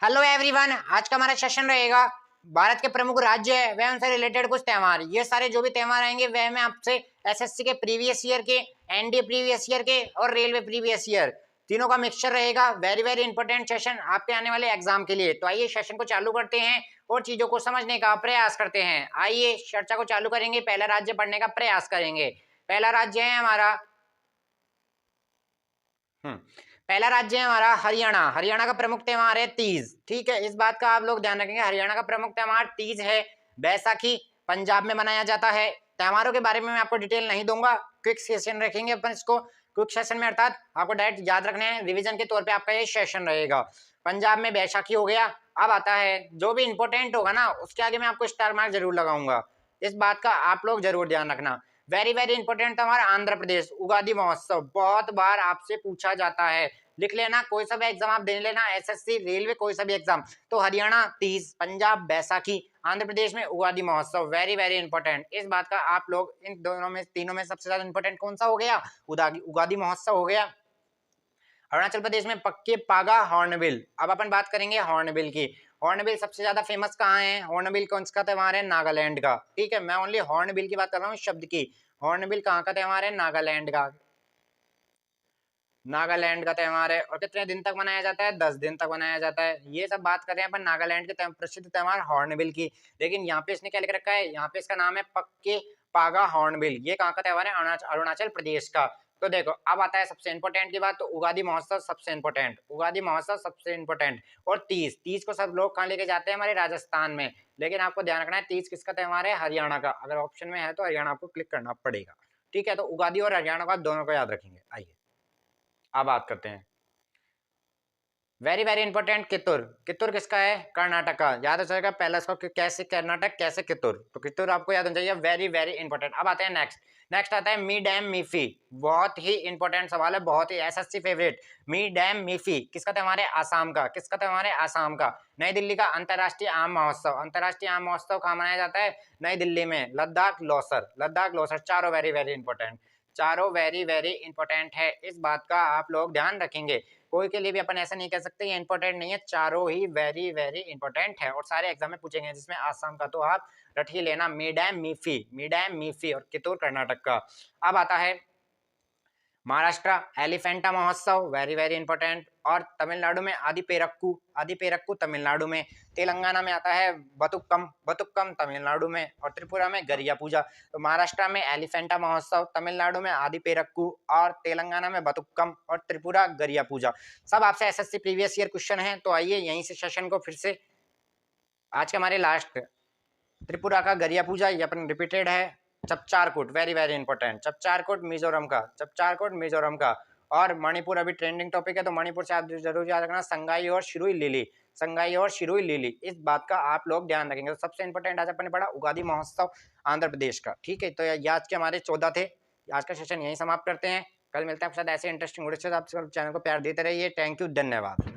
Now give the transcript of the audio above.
Hello everyone, आज का हमारा सेशन रहेगा भारत के प्रमुख राज्य है वह उनसे रिलेटेड कुछ त्यौहार। ये सारे जो भी त्यौहार आएंगे वह मैं आपसे एसएससी के प्रीवियस ईयर के, एनडीए प्रीवियस ईयर के और रेलवे प्रीवियस ईयर तीनों का मिक्सचर रहेगा। वेरी वेरी इंपॉर्टेंट सेशन आपके आने वाले एग्जाम के लिए। तो आइए सेशन को चालू करते हैं और चीजों को समझने का प्रयास करते हैं। आइए चर्चा को चालू करेंगे, पहला राज्य पढ़ने का प्रयास करेंगे। पहला राज्य है हमारा पहला राज्य है हमारा हरियाणा। हरियाणा का प्रमुख त्योहार है तीज। ठीक है, इस बात का आप लोग ध्यान रखेंगे। हरियाणा का प्रमुख त्योहार तीज है। बैसाखी पंजाब में मनाया जाता है। त्योहारों के बारे में मैं आपको डिटेल नहीं दूंगा, क्विक सेशन रखेंगे अपन इसको। क्विक सेशन में अर्थात आपको डायरेक्ट याद रखने हैं, रिवीजन के तौर पे आपका ये सेशन रहेगा। पंजाब में बैसाखी हो गया। अब आता है जो भी इंपॉर्टेंट होगा ना उसके आगे मैं आपको स्टार मार्क जरूर लगाऊंगा, इस बात का आप लोग जरूर ध्यान रखना। वेरी वेरी इंपॉर्टेंट हमारा आंध्र प्रदेश उगादि महोत्सव। बहुत बार आपसे पूछा जाता है, लिख लेना। कोई सा भी एग्जाम आप दे लेना, एसएससी रेलवे कोई सा भी एग्जाम। तो हरियाणा तीज, पंजाब बैसाखी, आंध्र प्रदेश में उगादि महोत्सव। वेरी वेरी इंपॉर्टेंट, इस बात का आप लोग इन दोनों में तीनों में सबसे ज्यादा इंपॉर्टेंट कौन सा हो गया? उगादि महोत्सव हो गया। अरुणाचल प्रदेश में पक्के पागा हॉर्नबिल। अब अपन बात करेंगे हॉर्नबिल की। हॉर्नबिल सबसे ज्यादा फेमस कहाँ है? हॉर्नबिल कौन सा त्योहार है? नागालैंड का। ठीक है, मैं ओनली हॉर्नबिल की बात कर रहा हूँ शब्द की। हॉर्नबिल कहाँ का त्योहार है? नागालैंड का। नागालैंड का त्योहार है। और कितने दिन तक मनाया जाता है? 10 दिन तक मनाया जाता है। ये सब बात कर रहे हैं अपन नागालैंड के प्रसिद्ध त्योहार हॉर्नबिल की। लेकिन यहाँ पे इसने क्या लिख रखा है? यहाँ पे इसका नाम है पक्के पागा हॉर्नबिल। ये कहाँ का त्योहार है? अरुणाचल प्रदेश का। तो देखो अब आता है सबसे इंपॉर्टेंट की बात। तो उगादि महोत्सव सबसे इंपॉर्टेंट, उगादि महोत्सव सबसे इंपॉर्टेंट। और तीज, तीज को सब लोग कहाँ लेके जाते हैं? हमारे राजस्थान में। लेकिन आपको ध्यान रखना है तीज किसका त्योहार है? हरियाणा का। अगर ऑप्शन में है तो हरियाणा आपको क्लिक करना पड़ेगा। ठीक है, तो उगादि और हरियाणा का दोनों को याद रखेंगे। आइए अब बात करते हैं very very important Kittur. Kittur किसका है? कर्नाटक का। याद हो जाएगा पहला इसको कैसे कर्नाटक कैसे कित्तूर, तो कित्तूर आपको याद होना चाहिए। Very very important. अब आते हैं नेक्स्ट। नेक्स्ट आता है मी डैम मीफी। बहुत ही इंपॉर्टेंट सवाल है, बहुत ही एसएससी फेवरेट। मी डैम मीफी किसका त्योहार है? आसाम का। किसका त्योहार है? आसाम का। नई दिल्ली का अंतरराष्ट्रीय आम महोत्सव। अंतरराष्ट्रीय आम महोत्सव कहाँ मनाया जाता है? नई दिल्ली में। लद्दाख लोसर, लद्दाख लोसर। चारों वेरी वेरी इंपॉर्टेंट, चारों वेरी वेरी इंपॉर्टेंट है। इस बात का आप लोग ध्यान रखेंगे। कोई के लिए भी अपन ऐसा नहीं कह सकते ये इंपॉर्टेंट नहीं है, चारों ही वेरी वेरी इंपॉर्टेंट है और सारे एग्जाम में पूछेंगे। जिसमें आसाम का तो आप रट ही लेना, मीडैम मीफी, मीडैम मीफी। और कित्तूर कर्नाटक का। अब आता है महाराष्ट्र एलिफेंटा महोत्सव। Very very important. और तमिलनाडु में आदिपेरक्कू, आदिपेरक्कू तमिलनाडु में। तेलंगाना में आता है बतुक्कम, बतुक्कम तमिलनाडु में। और त्रिपुरा में गरिया पूजा। तो महाराष्ट्र में एलिफेंटा महोत्सव, तमिलनाडु में आदिपेरक्कू और तेलंगाना में बतुक्कम और त्रिपुरा गरिया पूजा। सब आपसे एसएससी प्रीवियस ईयर क्वेश्चन है। तो आइए यहीं से सेशन को फिर से आज के हमारे लास्ट। त्रिपुरा का गरिया पूजा ये अपन रिपीटेड है। चपचारकूट वेरी वेरी इंपॉर्टेंट, चपचारकूट मिजोरम का, चपचारकूट मिजोरम का। और मणिपुर अभी ट्रेंडिंग टॉपिक है तो मणिपुर से आप जरूर याद रखना संगाई और शिरुई लिली, संगाई और शिरुई लिली। इस बात का आप लोग ध्यान रखेंगे। तो सबसे इंपॉर्टेंट आज अपन ने पढ़ा उगादि महोत्सव आंध्र प्रदेश का। ठीक है, तो ये आज के हमारे 14 थे। आज का सेशन यही समाप्त करते हैं। कल मिलते हैं आपके साथ ऐसे इंटरेस्टिंग वीडियो से। आप चैनल को प्यार देते रहिए। थैंक यू, धन्यवाद।